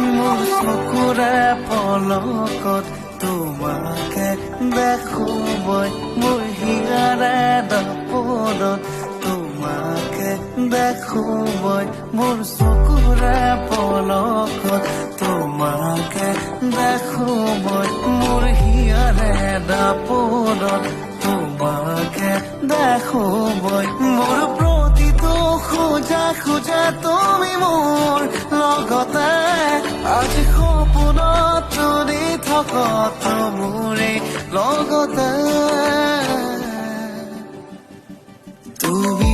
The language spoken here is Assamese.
মোৰ চকুৰে পলকত তোমাকে দেখো মই, মোৰ হিয়াৰে দাপোনত তোমাকে দেখো মই, মোৰ চকুৰে পলকত তোমাকে দেখো মই, মোৰ হিয়াৰে দাপোনত তোমাকে দেখো মই, মোৰ প্ৰতিটো খোজা খোজা তুমি মোৰ লগতে, আজি সপোনত তুলি থকা মোৰে লগতে। তুমি